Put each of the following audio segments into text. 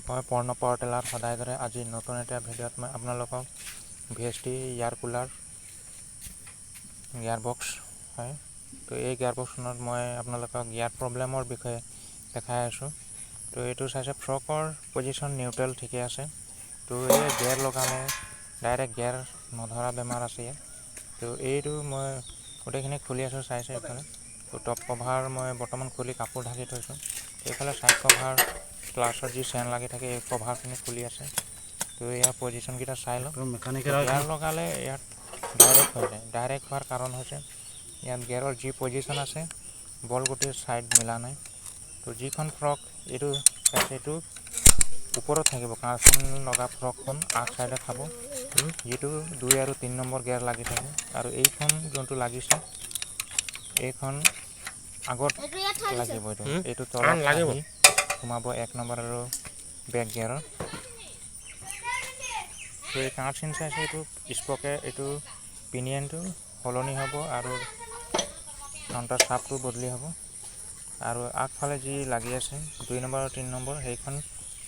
মই পৰ্ণ power tiller সদায় দৰে আজি নতুন এটা ভিডিঅ'ত মই আপোনালোকক VST air cooler gear box হয়। তো এই গিয়াৰ বক্সখনত মই আপোনালোকক গিয়াৰ প্ৰব্লেমৰ বিষয়ে দেখাই আছোঁ। তো এইটো চাইছে ফ্ৰকৰ পজিশ্যন নিউট্ৰেল ঠিকে আছে। তো এই গিয়াৰ লগালে ডাইৰেক্ট গিয়াৰ নধৰা বেমাৰ আছে ইয়াত। তো এইটো মই গোটেইখিনি খুলি আছোঁ চাইছে এইফালে। তো টপ কভাৰ মই বৰ্তমান খুলি কাপোৰ ঢাকি থৈছোঁ। এইফালে ছাইড কভাৰ ক্লাছত যি চেন লাগি থাকে এই কভাৰখিনি খুলি আছে। তো ইয়াৰ পজিশ্যনকেইটা চাই লওক। গিয়াৰ লগালে ইয়াত ডাইৰেক্ট হৈ যায়। ডাইৰেক্ট হোৱাৰ কাৰণ হৈছে ইয়াত গিয়াৰৰ যি পজিশ্যন আছে বল গোটেই ছাইড মিলা নাই। তো যিখন ফ্ৰক এইটো ওপৰত থাকিব, কাঁচিন লগা ফ্ৰকখন আগ চাইডে খাব, যিটো 2 আৰু 3 নম্বৰ গিয়াৰ লাগি থাকে। আৰু এইখন যোনটো লাগিছে এইখন আগত লাগিব, এইটো তলত আহি সোমাব 1 নম্বৰ আৰু বেক গিয়াৰৰ। তো এই কাঁচিন চাইছে এইটো স্পকে এইটো পিনিয়নটো সলনি হ'ব আৰু কাউণ্টাৰ চাপটো বদলি হ'ব। আৰু আগফালে যি লাগি আছে 2 নম্বৰ আৰু 3 নম্বৰ সেইখন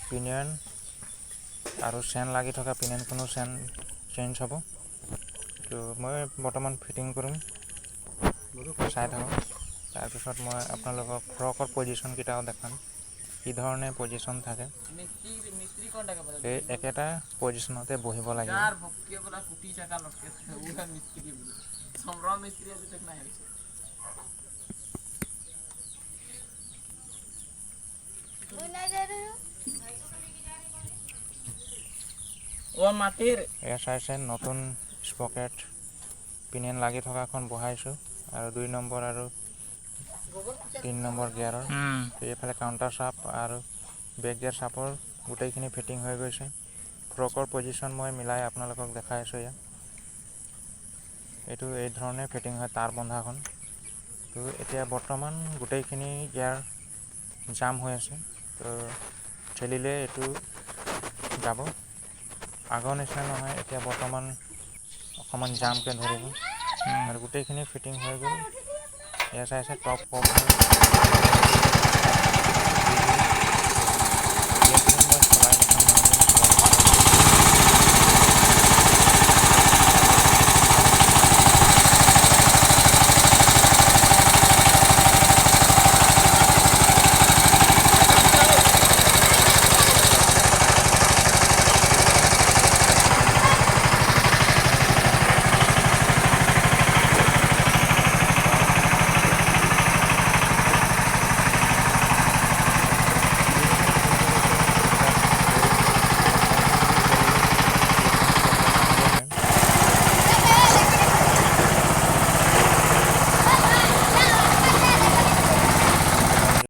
পিনিয়ন আৰু চেন লাগি থকা পিনিয়নখনো চেঞ্জ হ'ব। তো মই বৰ্তমান ফিটিং কৰিম, চাই থাকক। তাৰপিছত মই আপোনালোকক ফ্ৰকৰ পজিশ্যনকেইটাও দেখাম, কি ধৰণে পজিশ্যন থাকে। এই একেটা পজিশ্যনতে বহিব লাগিব। এয়া চাইছে নতুন স্পকেট পিনিয়ন লাগি থকাখন বহাইছোঁ আৰু 2 নম্বৰ আৰু 3 নম্বৰ গিয়াৰৰ। এইফালে কাউণ্টাৰ চাপ আৰু বেক গিয়াৰ চাপৰ গোটেইখিনি ফিটিং হৈ গৈছে। ফ্ৰকৰ পজিশ্যন মই মিলাই আপোনালোকক দেখাই আছোঁ। এইটো এই ধৰণে ফিটিং হয় তাৰ বন্ধাখন। তো এতিয়া বৰ্তমান গোটেইখিনি গিয়াৰ জাম হৈ আছে। তো ঠেলিলে এইটো যাব, আগৰ নিচিনা নহয়। এতিয়া বৰ্তমান অকণমান জামকৈ ধৰিব আৰু গোটেইখিনি ফিটিং হৈ গ'ল। এয়া চাইছে টপ কভাৰ